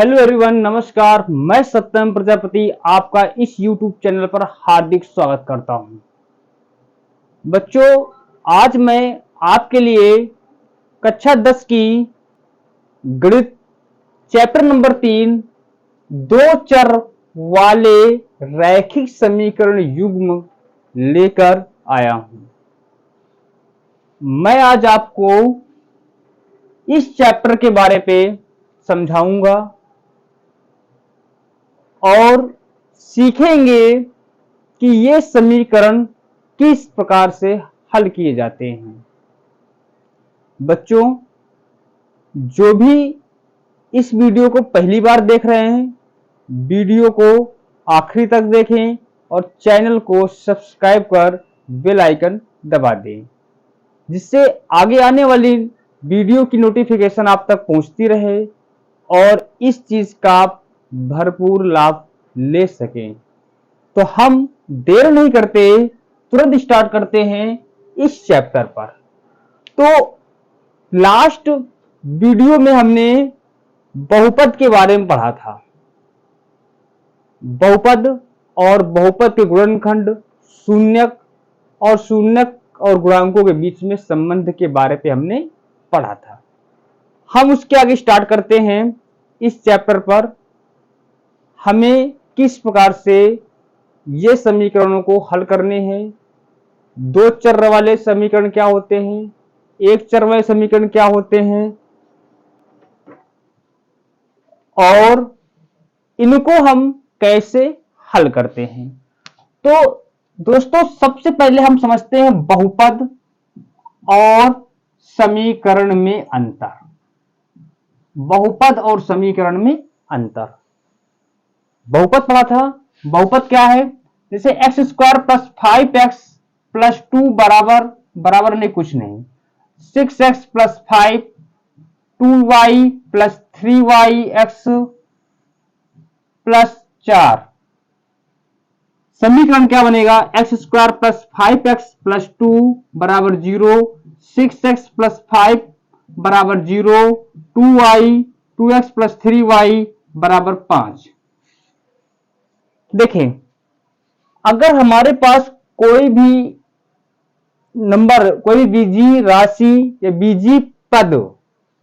Hello everyone, नमस्कार। मैं सत्यम प्रजापति आपका इस YouTube चैनल पर हार्दिक स्वागत करता हूं। बच्चों, आज मैं आपके लिए कक्षा 10 की गणित चैप्टर नंबर 3 दो चर वाले रैखिक समीकरण युग्म लेकर आया हूं। मैं आज आपको इस चैप्टर के बारे में समझाऊंगा और सीखेंगे कि ये समीकरण किस प्रकार से हल किए जाते हैं। बच्चों, जो भी इस वीडियो को पहली बार देख रहे हैं, वीडियो को आखिरी तक देखें और चैनल को सब्सक्राइब कर बेल आइकन दबा दें, जिससे आगे आने वाली वीडियो की नोटिफिकेशन आप तक पहुंचती रहे और इस चीज का आप भरपूर लाभ ले सकें। तो हम देर नहीं करते, तुरंत स्टार्ट करते हैं इस चैप्टर पर। तो लास्ट वीडियो में हमने बहुपद के बारे में पढ़ा था। बहुपद और बहुपद के गुणनखंड, शून्यक और गुणांकों के बीच में संबंध के बारे में हमने पढ़ा था। हम उसके आगे स्टार्ट करते हैं इस चैप्टर पर। हमें किस प्रकार से ये समीकरणों को हल करने हैं, दो चर वाले समीकरण क्या होते हैं, एक चर वाले समीकरण क्या होते हैं और इनको हम कैसे हल करते हैं। तो दोस्तों, सबसे पहले हम समझते हैं बहुपद और समीकरण में अंतर। बहुपद और समीकरण में अंतर। बहुपद पढ़ा था। बहुपद क्या है? जैसे x square plus 5x plus 2 बराबर नहीं, कुछ नहीं, 6x plus 5 2y plus 3yx plus 4। समीकरण क्या बनेगा? X square plus 5x plus 2 बराबर 0, 6x प्लस 5 बराबर 0, 2x प्लस 3y बराबर 5। देखें, अगर हमारे पास कोई भी नंबर, कोई बीजीय राशि या बीजीय पद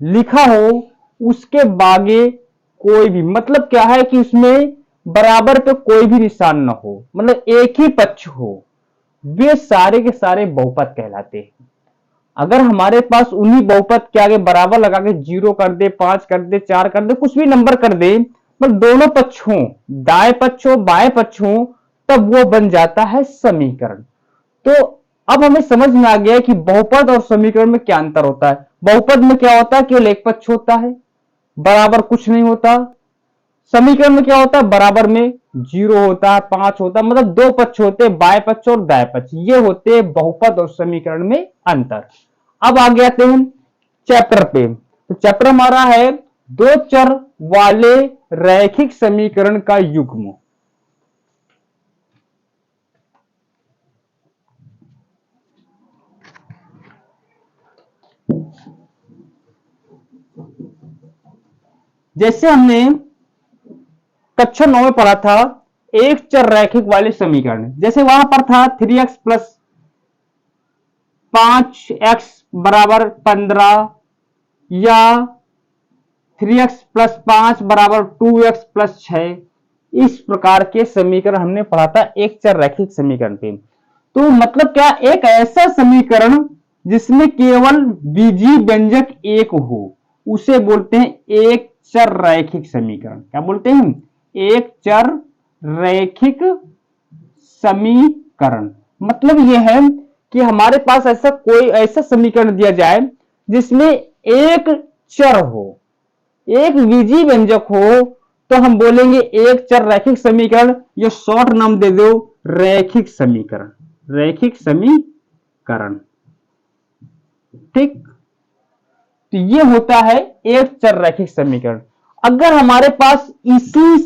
लिखा हो, उसके बागे कोई भी, मतलब क्या है कि उसमें बराबर पे कोई भी निशान न हो, मतलब एक ही पक्ष हो, वे सारे के सारे बहुपद कहलाते हैं। अगर हमारे पास उन्हीं बहुपद के आगे बराबर लगा के 0 कर दे, 5 कर दे, 4 कर दे, कुछ भी नंबर कर दे, मतलब दोनों पक्ष हो, दाएं पक्ष हो बाएं पक्ष हो, तब वो बन जाता है समीकरण। तो अब हमें समझ में आ गया कि बहुपद और समीकरण में क्या अंतर होता है। बहुपद में क्या होता है? केवल एक पक्ष होता है, बराबर कुछ नहीं होता। समीकरण में क्या होता है? बराबर में 0 होता है, 5 होता है, मतलब दो पक्ष होते हैं, बाएं पक्ष और दाएं पक्ष। ये होते हैं बहुपद और समीकरण में अंतर। अब आगे आते हैं चैप्टर पे। तो चैप्टर हमारा है दो चर वाले रैखिक समीकरण का युग्म। जैसे हमने कक्षा 9 में पढ़ा था एक चर रैखिक वाले समीकरण, जैसे वहां पर था 3x प्लस 5x बराबर 15 या 3x प्लस 5 बराबर 2x प्लस 6। इस प्रकार के समीकरण हमने पढ़ा था एक चर रैखिक समीकरण पे। तो मतलब क्या? एक ऐसा समीकरण जिसमें केवल बीजीय व्यंजक एक हो, उसे बोलते हैं एक चर रैखिक समीकरण। क्या बोलते हैं? एक चर रैखिक समीकरण। मतलब यह है कि हमारे पास ऐसा समीकरण दिया जाए जिसमें एक चर हो, एक बीजीय व्यंजक हो, तो हम बोलेंगे एक चर रैखिक समीकरण, या शॉर्ट नाम दे दो रैखिक समीकरण। रैखिक समीकरण, ठीक। तो ये होता है एक चर रैखिक समीकरण। अगर हमारे पास इसी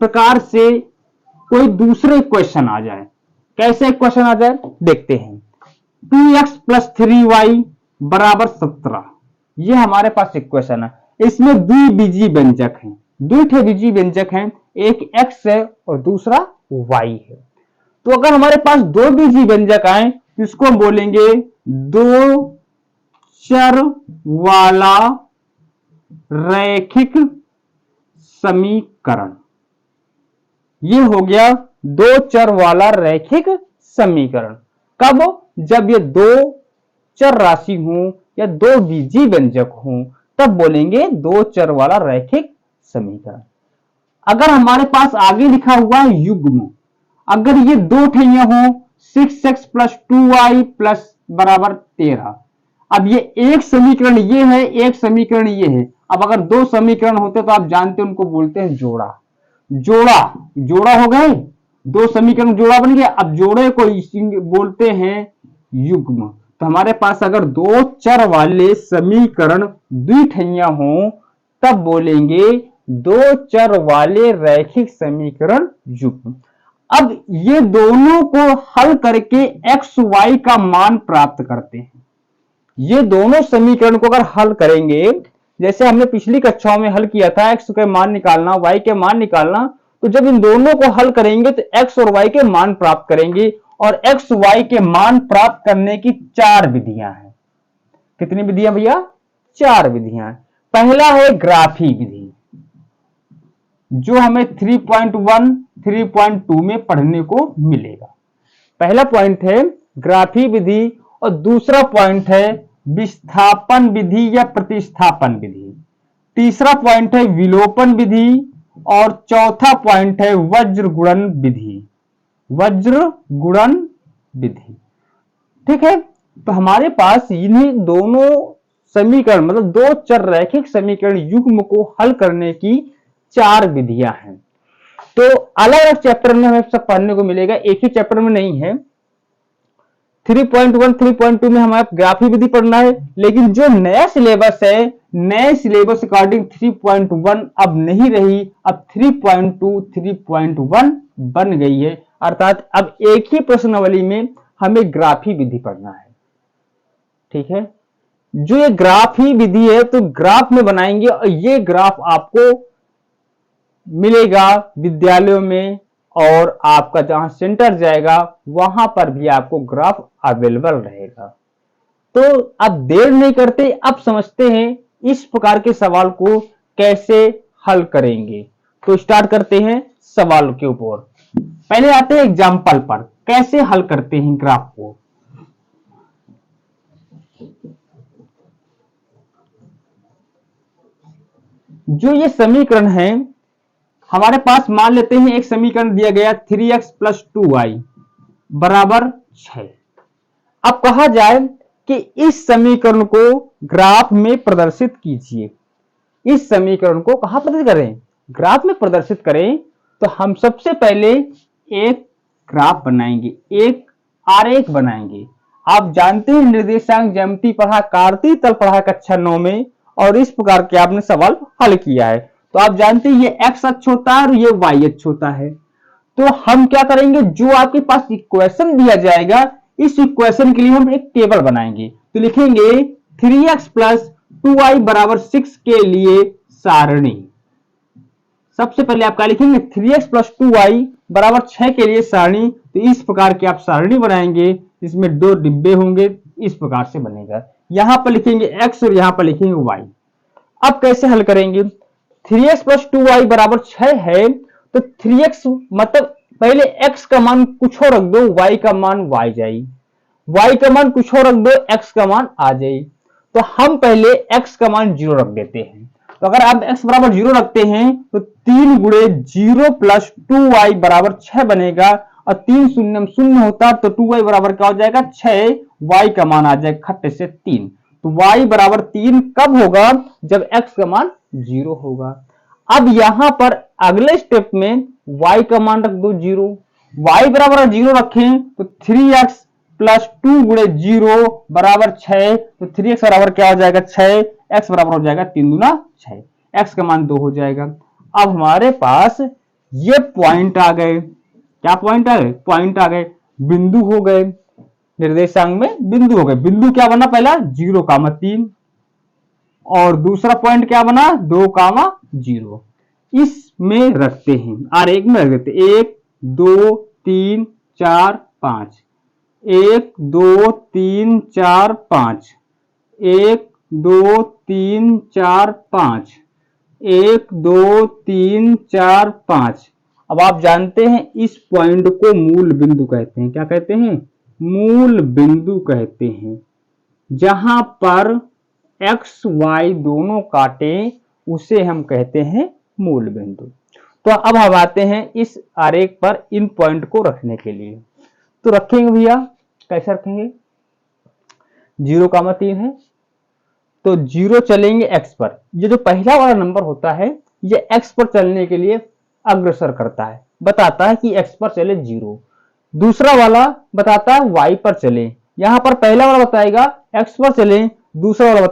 प्रकार से कोई दूसरे क्वेश्चन आ जाए, कैसे क्वेश्चन आ जाए देखते हैं। 2x प्लस 3y बराबर 17, ये हमारे पास इक्वेशन है। इसमें द्विबीजीय व्यंजक है, दुईठे बीजीय व्यंजक हैं, एक x है और दूसरा y है। तो अगर हमारे पास दो बीजीय व्यंजक आए तो इसको हम बोलेंगे दो चर वाला रैखिक समीकरण। ये हो गया दो चर वाला रैखिक समीकरण। कब? जब ये दो चर राशि हो या दो बीजीय व्यंजक हो तब बोलेंगे दो चर वाला रैखिक समीकरण। अगर हमारे पास आगे लिखा हुआ है युग्म, अगर ये दो ठैया हो 6x + 2y बराबर 13। अब ये एक समीकरण ये है, एक समीकरण ये है। अब अगर दो समीकरण होते तो आप जानते हैं उनको बोलते हैं जोड़ा। जोड़ा जोड़ा हो गए, दो समीकरण जोड़ा बन गया। अब जोड़े को बोलते हैं युग्म। तो हमारे पास अगर दो चर वाले समीकरण द्विठैया हो तब बोलेंगे दो चर वाले रैखिक समीकरण युग्म। अब ये दोनों को हल करके x y का मान प्राप्त करते हैं। ये दोनों समीकरण को अगर हल करेंगे, जैसे हमने पिछली कक्षाओं में हल किया था, x के मान निकालना, y के मान निकालना, तो जब इन दोनों को हल करेंगे तो x और y के मान प्राप्त करेंगे। और x y के मान प्राप्त करने की चार विधियां हैं। कितनी विधियां भैया? चार विधियां। पहला है ग्राफी विधि, जो हमें 3.1 3.2 में पढ़ने को मिलेगा। पहला पॉइंट है ग्राफी विधि और दूसरा पॉइंट है विस्थापन विधि या प्रतिस्थापन विधि। तीसरा पॉइंट है विलोपन विधि और चौथा पॉइंट है वज्र गुणन विधि। वज्र गुणन विधि, ठीक है। तो हमारे पास इन्हीं दोनों समीकरण मतलब दो चर रैखिक समीकरण युग्म को हल करने की चार विधियां हैं। तो अलग अलग चैप्टर में हमें सब पढ़ने को मिलेगा, एक ही चैप्टर में नहीं है। 3.1 3.2 में हमें ग्राफी विधि पढ़ना है, लेकिन जो नया सिलेबस है, नए सिलेबस अकॉर्डिंग 3.1 अब नहीं रही, अब 3.2 3.1 बन गई है। अर्थात अब एक ही प्रश्नावली में हमें ग्राफी विधि पढ़ना है, ठीक है। जो ये ग्राफी विधि है तो ग्राफ में बनाएंगे और ये ग्राफ आपको मिलेगा विद्यालयों में, और आपका जहां सेंटर जाएगा वहां पर भी आपको ग्राफ अवेलेबल रहेगा। तो अब देर नहीं करते, अब समझते हैं इस प्रकार के सवाल को कैसे हल करेंगे। तो स्टार्ट करते हैं सवाल के ऊपर। पहले आते हैं एग्जाम्पल पर, कैसे हल करते हैं ग्राफ को। जो ये समीकरण है हमारे पास, मान लेते हैं एक समीकरण दिया गया 3x + 2y बराबर 6। अब कहा जाए कि इस समीकरण को ग्राफ में प्रदर्शित कीजिए। इस समीकरण को कहां प्रदर्शित करें? ग्राफ में प्रदर्शित करें। तो हम सबसे पहले एक ग्राफ बनाएंगे, एक आरेख बनाएंगे। आप जानते हैं निर्देशांक ज्यामिति पढ़ा, कार्तीय तल पढ़ा कक्षा 9 में, और इस प्रकार के आपने सवाल हल किया है। तो आप जानते हैं ये x अक्ष होता है और ये y अक्ष होता है। तो हम क्या करेंगे, जो आपके पास इक्वेशन दिया जाएगा इस इक्वेशन के लिए हम एक टेबल बनाएंगे। तो लिखेंगे 3x + 2y बराबर 6 के लिए सारणी। सबसे पहले आप क्या लिखेंगे, 3x + 2y बराबर 6 के लिए सारणी। तो इस प्रकार की आप सारणी बनाएंगे, इसमें दो डिब्बे होंगे, इस प्रकार से बनेगा। यहां पर लिखेंगे x और यहां पर लिखेंगे y। अब कैसे हल करेंगे, 3x + 2y बराबर 6 है तो 3x मतलब पहले x का मान कुछ और रख दो, y का मान y जाए, y का मान कुछ और रख दो, x का मान आ जाए। तो हम पहले x का मान 0 रख देते हैं। तो अगर आप x बराबर 0 रखते हैं तो 3 × 0 + 2y बराबर 6 बनेगा, और 3 शून्य शून्य होता तो 2y बराबर क्या हो जाएगा 6, y का मान आ जाएगा खट्टे से 3। तो y बराबर 3 कब होगा, जब x का मान 0 होगा। अब यहां पर अगले स्टेप में y का मान रख दो 0, y बराबर 0 रखें तो 3x + 2 × 0 बराबर 6। तो 3x बराबर क्या हो जाएगा 6, x बराबर हो जाएगा 3 दूना 6, x का मान 2 हो जाएगा। अब हमारे पास ये पॉइंट आ गए, क्या पॉइंट आ गए, पॉइंट आ गए, बिंदु हो गए, निर्देशांक में बिंदु हो गए। बिंदु क्या बना, पहला 0, 3, और दूसरा पॉइंट क्या बना 2, 0। इसमें रखते हैं, आरेख में रख देते, 1 2 3 4 5, 1 2 3 4 5, 1 2 3 4 5, 1 2 3 4 5। अब आप जानते हैं इस पॉइंट को मूल बिंदु कहते हैं। क्या कहते हैं? मूल बिंदु कहते हैं। जहां पर x y दोनों काटे उसे हम कहते हैं मूल बिंदु। तो अब हम आते हैं इस आरेख पर इन पॉइंट को रखने के लिए। तो रखेंगे भैया, कैसे रखेंगे? 0,3 है तो 0 चलेंगे x पर। ये जो पहला वाला नंबर होता है ये x पर चलने के लिए अग्रसर करता है, बताता है कि x पर चले 0। दूसरा वाला बताता है y पर चले। यहां पर पहला वाला बताएगा x पर चले, दूसरा वाला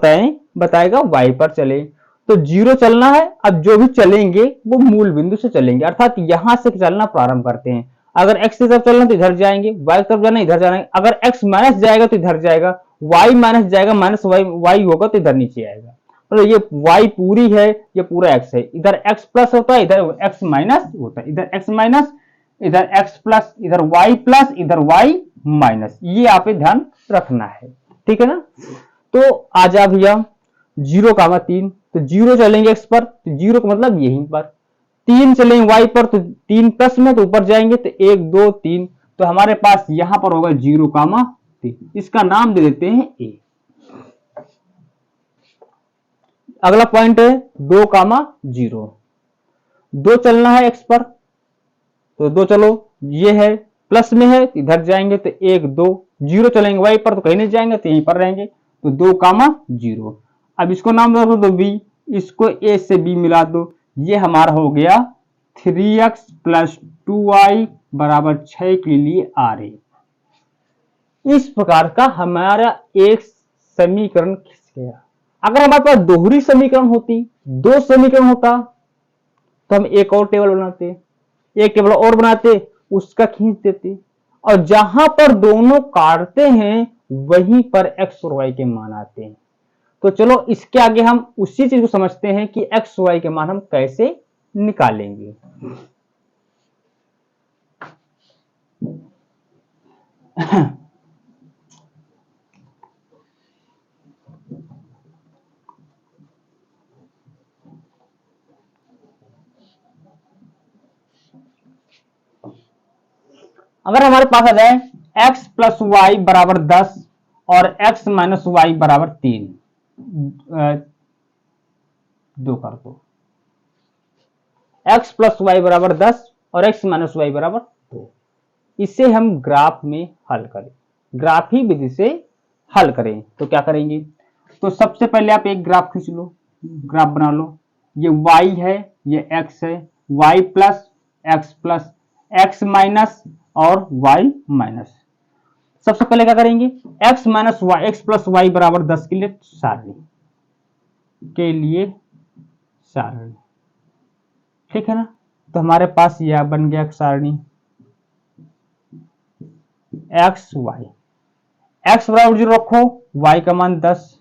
बताएगा y पर चले। तो 0 चलना है। अब जो भी चलेंगे वो मूल बिंदु से चलेंगे, अर्थात यहां से चलना प्रारंभ करते हैं। अगर x की तरफ चलना तो इधर जाएंगे, y की तरफ जाना इधर जाना। अगर x माइनस जाएगा तो इधर जाएगा, y माइनस जाएगा, माइनस y होगा तो इधर नीचे आएगा। मतलब ये y पूरी है, ये पूरा x है। इधर x प्लस होता है, इधर x माइनस होता है। इधर x माइनस, इधर x प्लस, इधर y प्लस, इधर y माइनस। ये आप ध्यान रखना है, ठीक है ना। तो आ जा भैया 0,3, तो 0 चलेंगे x पर, तो 0 का मतलब यहीं पर। 3 चलेंगे y पर, तो 3 प्लस में तो ऊपर जाएंगे, तो 1 2 3। तो हमारे पास यहां पर होगा 0,3। इसका नाम दे देते हैं a। अगला पॉइंट है 2,0। 2 चलना है x पर, तो 2 चलो, ये है प्लस में है, इधर जाएंगे तो 1 2। 0 चलेंगे y पर, तो कहीं नहीं जाएंगे, तो यहीं पर रहेंगे, तो 2,0। अब इसको नाम दे दो b, इसको a से b मिला दो। ये हमारा हो गया 3x प्लस 2y बराबर 6 के लिए आरेख। इस प्रकार का हमारा एक समीकरण खिंच गया। अगर हमारे पास दोहरी समीकरण होती, 2 समीकरण होता, तो हम एक और टेबल बनाते, एक टेबल और बनाते, उसका खींच देते, और जहां पर दोनों काटते हैं वहीं पर x और y के मान आते हैं। तो चलो इसके आगे हम उसी चीज को समझते हैं कि x y के मान हम कैसे निकालेंगे। अगर हमारे पास आ जाए x प्लस वाई बराबर 10 और x माइनस वाई बराबर 3, 2 कर दो। x प्लस वाई बराबर 10 और x माइनस वाई बराबर 2। इसे हम ग्राफ में हल करें, ग्राफी विधि से हल करें। तो क्या करेंगे? तो सबसे पहले आप एक ग्राफ खींच लो, ग्राफ बना लो। ये y है, ये x है, y plus x plus x minus और y माइनस। सबसे पहले क्या करेंगे? x minus y, x plus y बराबर 10 के लिए सारणी, ठीक है ना। तो हमारे पास यह बन गया सारणी x y। x बराबर 0 रखो, y का मान 10,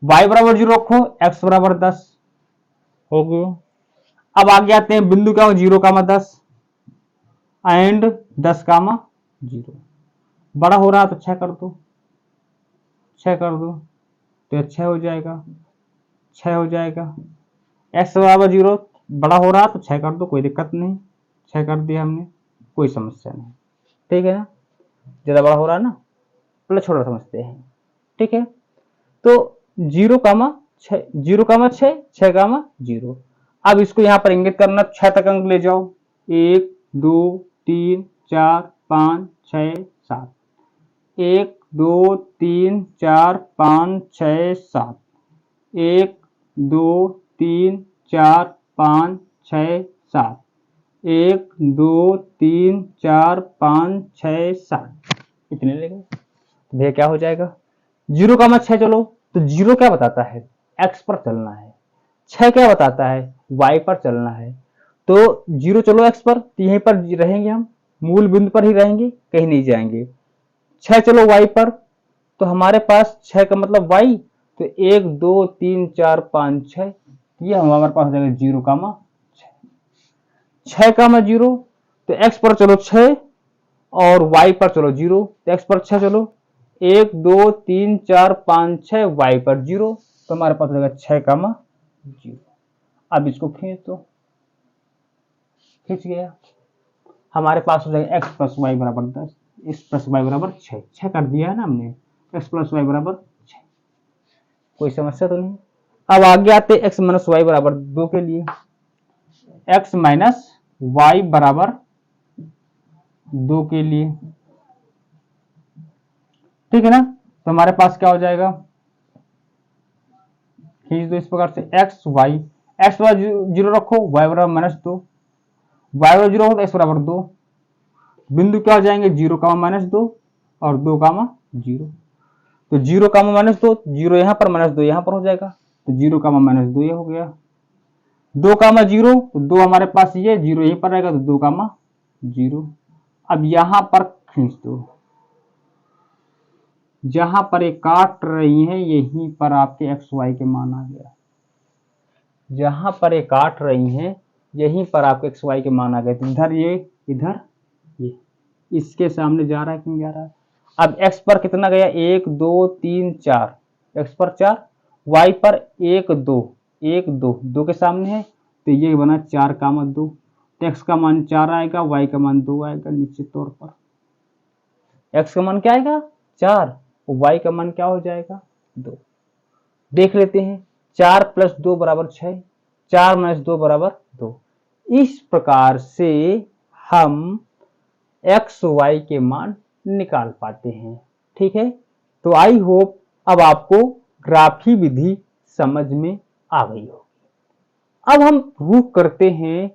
y बराबर 0 रखो, x बराबर 10 हो गया। अब आगे आते हैं बिंदु का 0,10 एंड 10,0। बड़ा हो रहा तो 6 कर दो, 6 कर दो तो 6 हो जाएगा, 6 हो जाएगा। x बराबर 0 बड़ा हो रहा तो 6 कर दो, कोई दिक्कत नहीं, 6 कर दिया हमने, कोई समस्या नहीं, ठीक है ना। ज्यादा बड़ा हो रहा है ना, पहले छोटा समझते हैं, ठीक है। तो 0,6, 0,6, 6,0। अब इसको यहां पर इंगित करना, 6 तक अंक ले जाओ, 1 2 3 4 5 6 7, 1 2 3 4 5 6 7, 1 2 3 4 5 6 7, 1 2 3 4 5 6 7, इतने ले गए। भैया क्या हो जाएगा? 0,6 चलो, तो 0 क्या बताता है? x पर चलना है। 6 क्या बताता है? y पर चलना है। तो 0 चलो x पर, तो यहीं पर रहेंगे, हम मूल बिंदु पर ही रहेंगे, कहीं नहीं जाएंगे। 6 चलो y पर, तो हमारे पास 6 का मतलब y, तो 1 2 3 4 5 6, ये हमारे पास हो जाएगा 0,6। 6,0, तो x पर चलो 6 और y पर चलो 0, तो x पर 6 चलो 1 2 3 4 5 6, y पर 0, तो हमारे पास हो जाएगा 6,0। अब इसको खींच दो, खींच गया, हमारे पास हो जाएगा x प्लस वाई बराबर 10, x प्लस वाई बराबर 6, 6 कर दिया है ना हमने, x प्लस वाई बराबर 6। कोई समस्या तो नहीं। अब आगे आते x माइनस वाई बराबर 2 के लिए, x माइनस वाई बराबर 2 के लिए, ठीक है ना। तो हमारे पास क्या हो जाएगा, खींच दो इस प्रकार से, x वाई 0 रखो, y बराबर -2, y बराबर 0 हो तो x बराबर 2, बिंदु क्या हो जाएंगे 0, -2 और 2, 0, तो 0, -2, 0 यहाँ पर -2 यहाँ पर हो जाएगा, तो 0, -2 ये हो गया, 2, 0, तो 2 हमारे पास ये 0 यहीं पर रहेगा, तो 2, 0। अब यहां पर खींच दो, जहां पर ये काट रही है यहीं पर आपके एक्स वाई के मान आ गया, जहां पर ये काट रही हैं यहीं पर आपके एक्स वाई के मान आ गए, तो इधर ये, इधर ये, इसके सामने जा रहा है कि नहीं जा रहा है। अब x पर कितना गया, 1 2 3 4, x पर 4, y पर 1 2 1 2 2 के सामने है, तो ये बना 4, 2, तो x का मान 4 आएगा, y का मान 2 आएगा निश्चित तौर पर। x का मान क्या आएगा 4 और y का मान क्या हो जाएगा 2। देख लेते हैं, 4 + 2 = 6, 4 - 2 = 2। इस प्रकार से हम x y के मान निकाल पाते हैं, ठीक है। तो आई होप अब आपको ग्राफी विधि समझ में आ गई हो। अब हम रुख करते हैं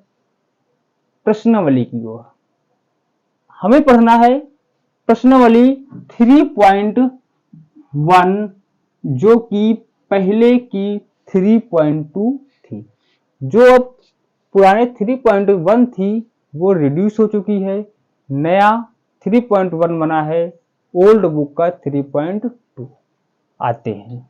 प्रश्नावली की ओर। हमें पढ़ना है प्रश्नावली 3.1, जो कि पहले की 3.2 थी। जो अब पुराने 3.1 थी वो रिड्यूस हो चुकी है, नया 3.1 बना है, ओल्ड बुक का 3.2। आते हैं,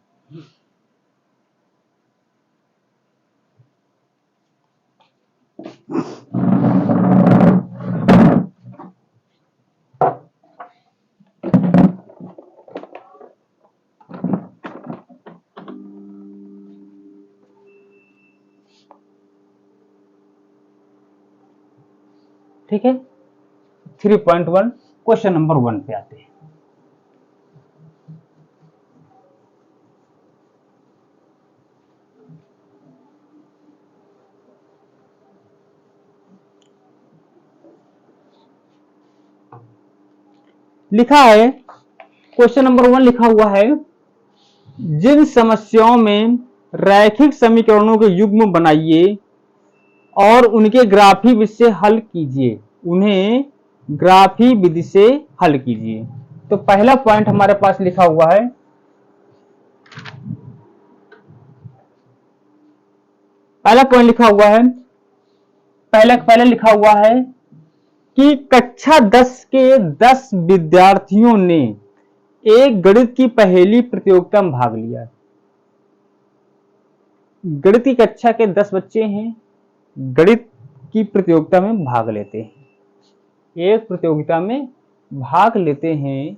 ठीक है। 3.1 क्वेश्चन नंबर 1 पे आते हैं। लिखा है, क्वेश्चन नंबर 1 लिखा हुआ है, जिन समस्याओं में रैखिक समीकरणों के युग्म बनाइए और उनके ग्राफी विधि से हल कीजिए, उन्हें ग्राफी विधि से हल कीजिए। तो पहला पॉइंट हमारे पास लिखा हुआ है, पहला पॉइंट लिखा हुआ है, पहले लिखा हुआ है कि कक्षा 10 के 10 विद्यार्थियों ने एक गणित की पहेली प्रतियोगिता में भाग लिया। गणित की कक्षा के 10 बच्चे हैं, गणित की प्रतियोगिता में भाग लेते हैं, एक प्रतियोगिता में भाग लेते हैं,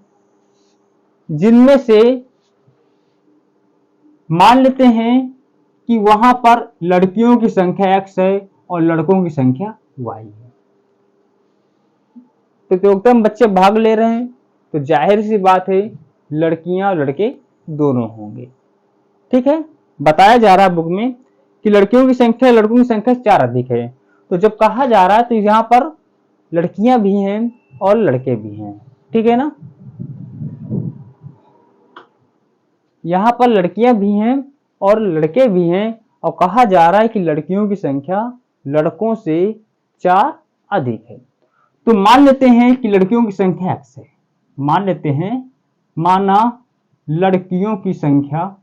जिनमें से मान लेते हैं कि वहां पर लड़कियों की संख्या x है और लड़कों की संख्या y है। प्रतियोगिता में बच्चे भाग ले रहे हैं, तो जाहिर सी बात है लड़कियां और लड़के दोनों होंगे, ठीक है। बताया जा रहा है बुक में कि लड़कियों की संख्या लड़कों की संख्या 4 अधिक है, तो जब कहा जा रहा है तो यहाँ पर लड़कियां भी हैं और लड़के भी हैं, ठीक है ना। यहाँ पर लड़कियां भी हैं और लड़के भी हैं, और कहा जा रहा है कि लड़कियों की संख्या लड़कों से 4 अधिक है। तो मान लेते हैं कि लड़कियों की संख्या x है, मान लेते हैं, माना लड़कियों की संख्या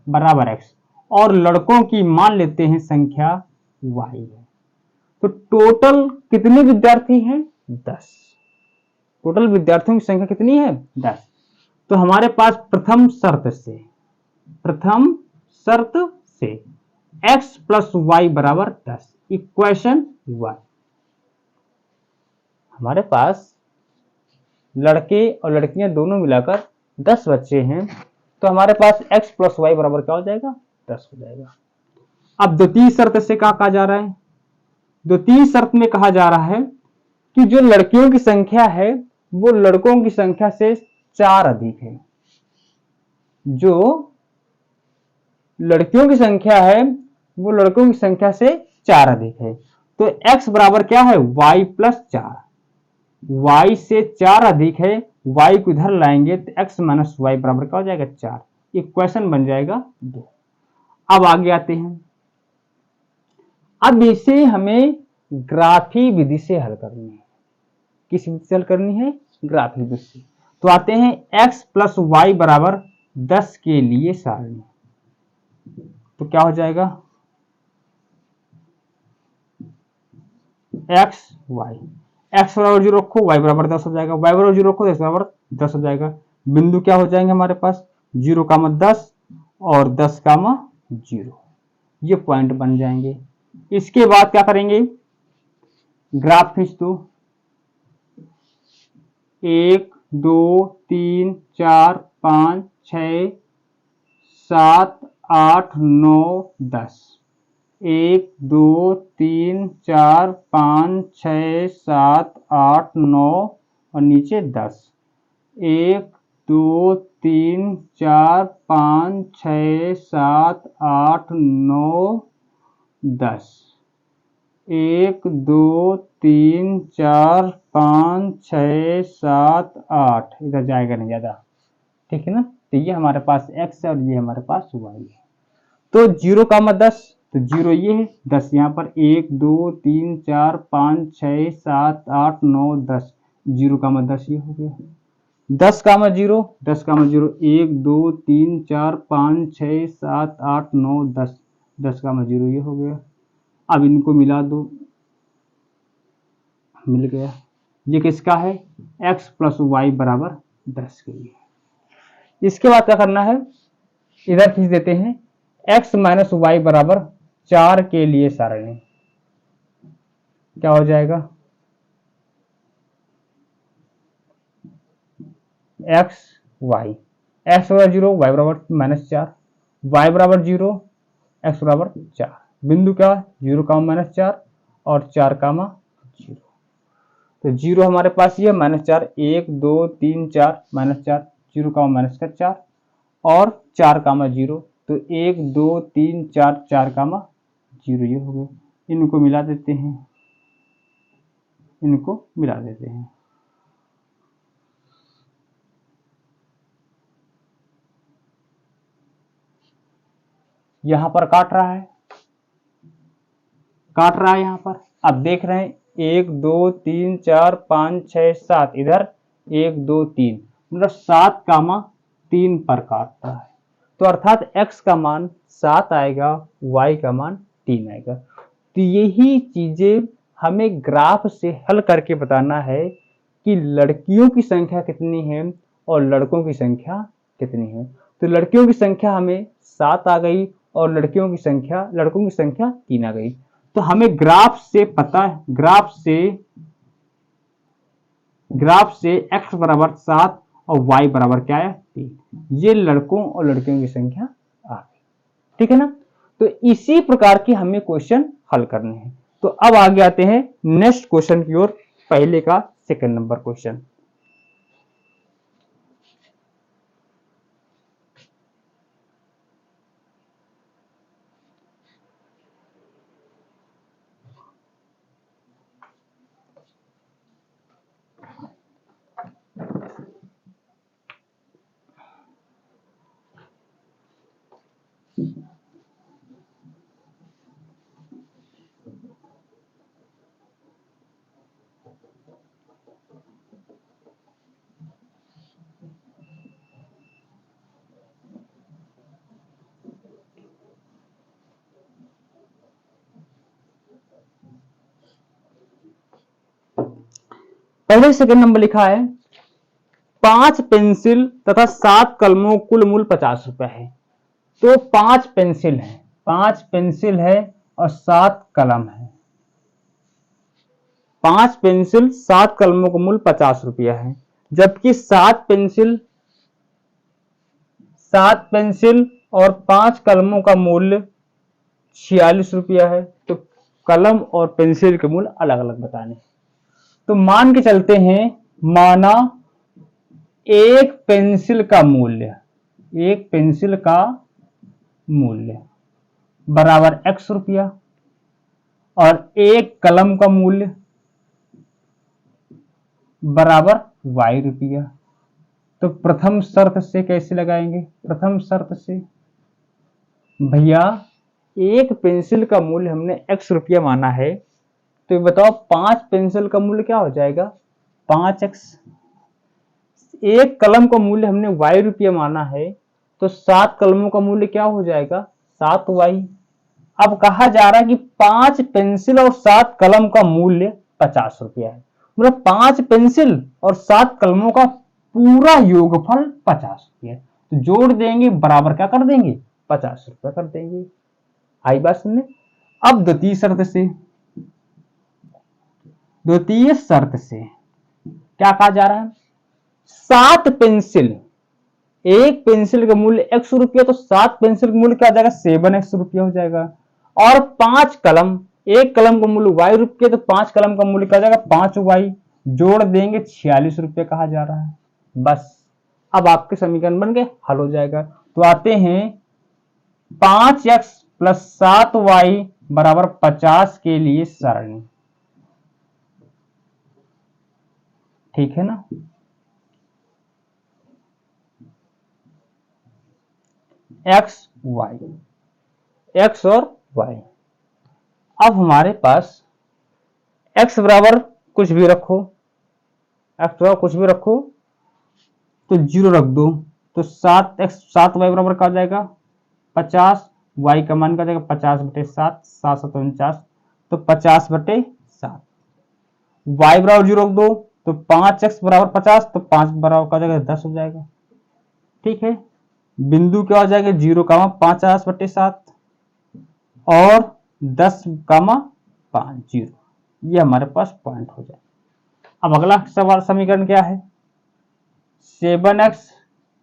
बराबर x और लड़कों की मान लेते हैं संख्या y है। तो टोटल कितने विद्यार्थी हैं 10, टोटल विद्यार्थियों की संख्या कितनी है 10। तो हमारे पास प्रथम शर्त से x प्लस वाई बराबर 10। इक्वेशन 1। हमारे पास लड़के और लड़कियां दोनों मिलाकर 10 बच्चे हैं, तो हमारे पास x प्लस वाई बराबर क्या हो जाएगा, 10 हो जाएगा। अब द्वितीय शर्त से क्या कहा जा रहा है, द्वितीय शर्त में कहा जा रहा है कि जो लड़कियों की संख्या है वो लड़कों की संख्या से 4 अधिक है। जो लड़कियों की संख्या है वो लड़कों की संख्या से 4 अधिक है। तो x बराबर क्या है, y प्लस 4। y से 4 अधिक है, y को इधर लाएंगे तो x माइनस वाई बराबर क्या हो जाएगा, 4। इक्वेशन बन जाएगा 2। अब आगे आते हैं। अब इसे हमें ग्राफी विधि से हल करनी है। किस विधि से हल करनी है, ग्राफी विधि से। तो आते हैं x प्लस वाई बराबर 10 के लिए सारणी। तो क्या हो जाएगा, x y, x बराबर 0 रखो, y बराबर 10 हो जाएगा, y बराबर 0 रखो, x बराबर 10 हो जाएगा। बिंदु क्या हो जाएंगे हमारे पास, 0,10 और 10,0। ये पॉइंट बन जाएंगे। इसके बाद क्या करेंगे, ग्राफ खींच दो। 1 2 3 4 5 6 7 8 9 10। 1 2 3 4 5 6 7 8 9 और नीचे 10। 1 2 3 4 5 6 7 8 9 10। 1 2 3 4 5 6 7 8, इधर जाएगा नहीं ज्यादा, ठीक है ना। तो ये हमारे पास x है और ये हमारे पास y है। तो 0,10, तो 0 ये है, 10 यहाँ पर, 1 2 3 4 5 6 7 8 9 10, 0,10 ये हो गया। 10,0, 10,0, 1 2 3 4 5 6 7 8 9 10, 10,0 ये हो गया। अब इनको मिला दो, मिल गया। ये किसका है, x प्लस वाई बराबर 10 के लिए। इसके बाद क्या करना है, इधर खींच देते हैं, x माइनस वाई बराबर 4 के लिए सारणी। क्या हो जाएगा, x y, x बराबर 0, y बराबर माइनस 4, y बराबर 0, x बराबर 4। बिंदु क्या है, 0,-4 और 4,0। तो 0 हमारे पास ये -4, 1 2 3 4 -4, 0,-4 और 4,0। तो 1 2 3 4 4,0 ये हो गए। इनको मिला देते हैं, इनको मिला देते हैं। यहां पर काट रहा है, काट रहा है यहां पर। अब देख रहे हैं 1 2 3 4 5 6 7, इधर 1 2 3, मतलब 7,3 पर काटता है। तो अर्थात x का मान 7 आएगा, y का मान 3 आएगा। तो यही चीजें हमें ग्राफ से हल करके बताना है कि लड़कियों की संख्या कितनी है और लड़कों की संख्या कितनी है। तो लड़कियों की संख्या हमें 7 आ गई और लड़कों की संख्या 3 आ गई। तो हमें ग्राफ से पता है, ग्राफ से x बराबर 7 और y बराबर क्या है, 3। ये लड़कों और लड़कियों की संख्या आ गई, ठीक है ना। तो इसी प्रकार की हमें क्वेश्चन हल करने हैं। तो अब आगे आते हैं नेक्स्ट क्वेश्चन की ओर, पहले का सेकंड नंबर क्वेश्चन। पहले सेकंड नंबर लिखा है 5 पेंसिल तथा 7 कलमों कुल मूल्य 50 रुपए है। तो 5 पेंसिल है, 5 पेंसिल है और 7 कलम है। 5 पेंसिल 7 कलमों का मूल्य 50 रुपया है, जबकि 7 पेंसिल और 5 कलमों का मूल्य 46 रुपया है। तो कलम और पेंसिल के मूल्य अलग अलग बताने। तो मान के चलते हैं, माना एक पेंसिल का मूल्य बराबर x रुपया और एक कलम का मूल्य बराबर y रुपया। तो प्रथम शर्त से कैसे लगाएंगे? प्रथम शर्त से भैया एक पेंसिल का मूल्य हमने x रुपया माना है, तो बताओ 5 पेंसिल का मूल्य क्या हो जाएगा? 5x। एक कलम का मूल्य हमने y रुपया माना है, तो 7 कलमों का मूल्य क्या हो जाएगा? 7y। अब कहा जा रहा है कि 5 पेंसिल और 7 कलम का मूल्य 50 रुपया है, मतलब 5 पेंसिल और 7 कलमों का पूरा योगफल 50 रुपया है। तो जोड़ देंगे, बराबर क्या कर देंगे? 50 रुपया कर देंगे। आई बात सुनने। अब द्वितीय शर्त से क्या कहा जा रहा है? 7 पेंसिल, एक पेंसिल का मूल्य x रुपया, तो 7 पेंसिल का मूल्य क्या हो जाएगा? 7x रुपया हो जाएगा। और 5 कलम, एक कलम का मूल्य y रुपया, तो 5 कलम का मूल्य क्या हो जाएगा? 5y। जोड़ देंगे 46 रुपये कहा जा रहा है। बस अब आपके समीकरण बन गए, हल हो जाएगा। तो आते हैं 5x प्लस 7y बराबर 50 के लिए सरणी, ठीक है ना? x और y। अब हमारे पास x बराबर कुछ भी रखो, तो 0 रख दो, तो 7y बराबर क्या हो जाएगा? 50। y का मान क्या हो जाएगा? 50/7, 7 7 49, तो 50/7। y बराबर 0 रख दो, तो 5x बराबर 50, तो 5 बराबर क्या हो जाएगा? 10 हो जाएगा। ठीक है, बिंदु क्या हो जाएगा? 0,50/7 और 10,5 0। ये हमारे पास पॉइंट हो जाए। अब अगला सवाल समीकरण क्या है? 7x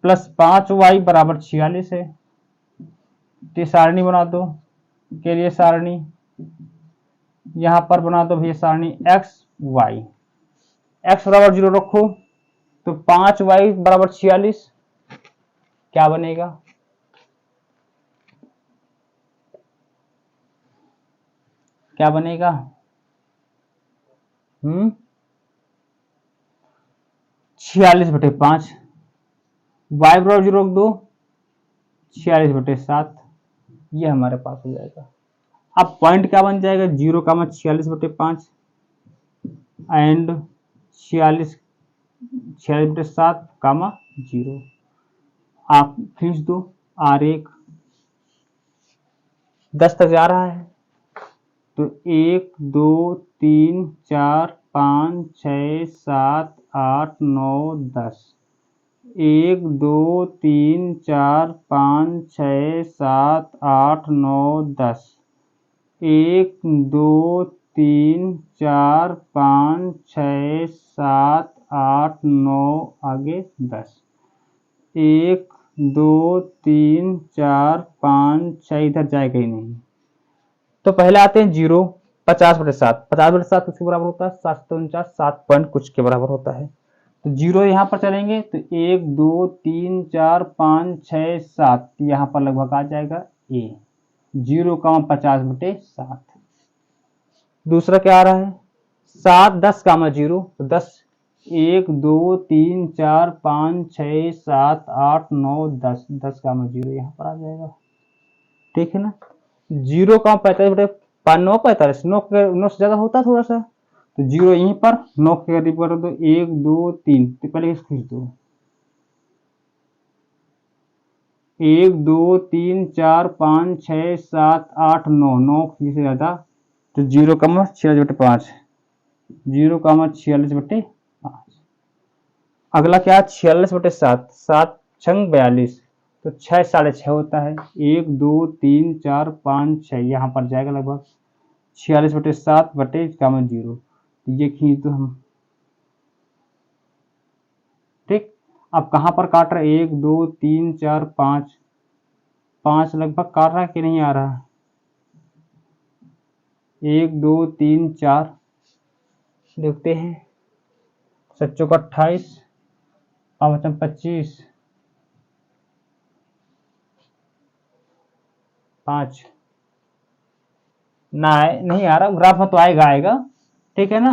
प्लस 5y बराबर 46 है। तो सारणी बना दो, के लिए सारणी यहां पर बना दो भैया, सारणी x बराबर 0 रखो, तो 5y बराबर 46 क्या बनेगा? 46/5। y बराबर 0 रख दो, 46/7, ये हमारे पास हो जाएगा। अब पॉइंट क्या बन जाएगा? 0,46/5 एंड 46/7 0। आप खींच दो, R1 10 तक जा रहा है, तो 1 2 3 4 5 6 7 8 9 10। 1 2 3 4 5 6 7 8 9 10। 1 2 3 4 5 6 7 8 9 आगे 10। 1 2 3 4 5 6, इधर जाएगा ही नहीं। तो पहले आते हैं 0, 50/7। 50/7 किसके बराबर होता है? 749, 7 पॉइंट कुछ के बराबर होता है। तो 0 यहाँ पर चलेंगे, तो 1 2 3 4 5 6 7, यहाँ पर लगभग आ जाएगा A। 0,50/7। दूसरा क्या आ रहा है? 7 10,0, तो 10। 1 2 3 4 5 6 7 8 9 10, 10,0 यहाँ पर आ जाएगा। ठीक है ना? 0,45/5 9 45, 9 से ज्यादा होता थोड़ा सा, तो 0 यहीं पर 9 के करीब कर दो। 1 2 3, तो पहले इसको खींच दो। 1 2 3 4 5 6 7 8 9, 9 से ज्यादा, तो 0,46/5, 0,46/5। अगला क्या? 46/7, 7 छंग 42, तो 6 6.5 होता है, 1 2 3 4 5 6 यहाँ पर जाएगा लगभग 46/7/0। तो ये खींच दो हम, ठीक। अब कहाँ पर काट रहा है, 1 2 3 4 5, 5 लगभग काट रहा है कि नहीं आ रहा है, 1 2 3 4, देखते हैं, 7 चौका 28, 5 25, 5 ना नहीं आ रहा, ग्राफ में तो आएगा, ठीक है ना।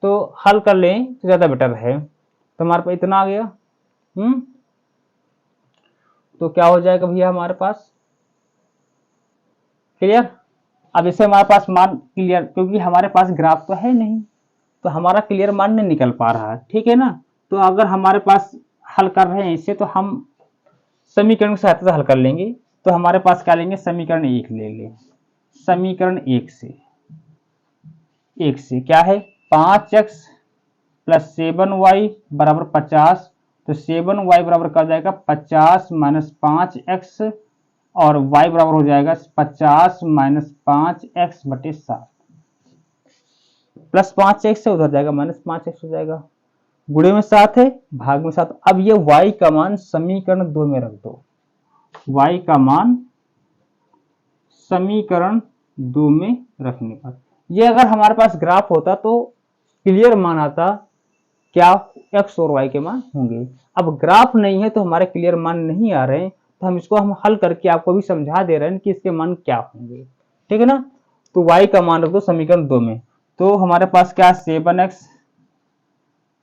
तो हल कर लें तो ज्यादा बेटर है। तो हमारे पास इतना आ गया, तो क्या हो जाएगा भैया हमारे पास, क्लियर। अब इसे हमारे पास मान क्लियर, क्योंकि हमारे पास ग्राफ तो है नहीं, तो हमारा क्लियर मान नहीं निकल पा रहा है, ठीक है ना। तो अगर हमारे पास हल कर रहे हैं इसे, तो हम समीकरण की सहायता से हल कर लेंगे। तो हमारे पास क्या लेंगे, समीकरण 1 ले लें। समीकरण 1 से क्या है, 5x प्लस 7y बराबर 50। तो 7y बराबर क्या हो जाएगा, 50 माइनस 5x, और y बराबर हो जाएगा 50 माइनस 5x/7, प्लस 5x से उधर जाएगा माइनस 5x हो जाएगा, गुणे में 7 है, भाग में 7। अब ये y का मान समीकरण 2 में रख दो, y का मान समीकरण 2 में रखने पर, ये अगर हमारे पास ग्राफ होता तो क्लियर मान आता, क्या x और y के मान होंगे। अब ग्राफ नहीं है तो हमारे क्लियर मान नहीं आ रहे हैं, तो हम इसको हम हल करके आपको भी समझा दे रहे हैं कि इसके मान क्या होंगे, ठीक है ना। तो y का मान रख दो समीकरण 2 में। तो हमारे पास क्या है, 7x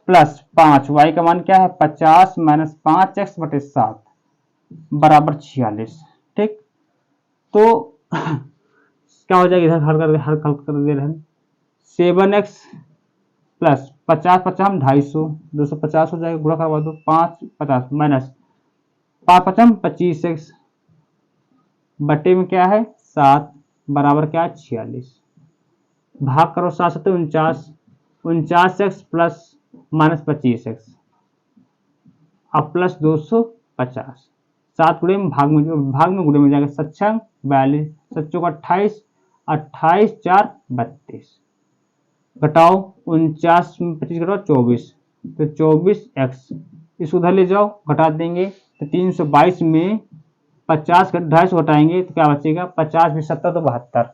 प्लस 5, y का मान क्या है 50 माइनस 5x/7 बराबर 46, ठीक। तो क्या हो जाएगा, इधर हर कर दे रहे हैं, 7x प्लस 50 50 हम 250, 250 हो जाएगा, गुणा करवा दो, 5 50 माइनस 5 5 25x बटे में क्या है 7 बराबर क्या है 46, भाग करो 7 7 49, 49x प्लस माइनस 25x, अब प्लस 250, 7 गुणे में भाग में गुणे में जाएगा 7 6 42, 7 चौका 28, 28 4 32, घटाओ 49 में 25 घटाओ 24, तो 24x, इस उधर ले जाओ घटा देंगे, तो 322 में 50 250 घटाएंगे तो क्या बचेगा, 50 भी 70 तो 72,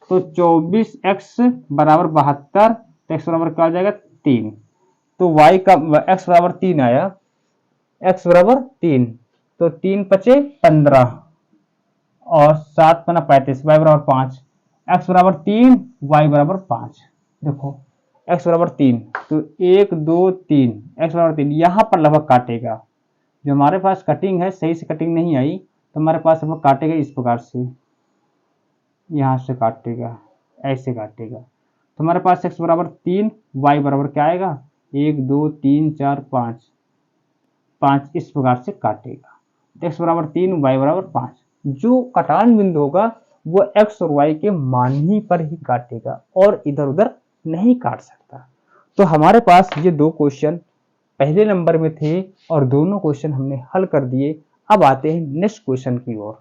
तो 24x बराबर 72, तो x बराबर क्या हो जाएगा 3। तो y का x बराबर 3 आया, x बराबर 3, तो 3 पचे 15 और 7 पना 35, y बराबर 5, x बराबर 3 y बराबर 5। देखो x बराबर 3, तो 1 2 3, x बराबर 3, यहाँ पर लगभग काटेगा, जो हमारे पास कटिंग है सही से कटिंग नहीं आई, तो हमारे पास लगभग काटेगा इस प्रकार से, यहाँ से काटेगा, ऐसे काटेगा। तो हमारे पास x बराबर 3, y बराबर क्या आएगा 1 2 3 4 5, 5 इस प्रकार से काटेगा। तो x बराबर 3, y बराबर 5, जो कटान बिंदु होगा वो x और y के मान ही पर ही काटेगा और इधर उधर नहीं काट सकता। तो हमारे पास ये 2 क्वेश्चन पहले नंबर में थे और दोनों क्वेश्चन हमने हल कर दिए। अब आते हैं नेक्स्ट क्वेश्चन की ओर।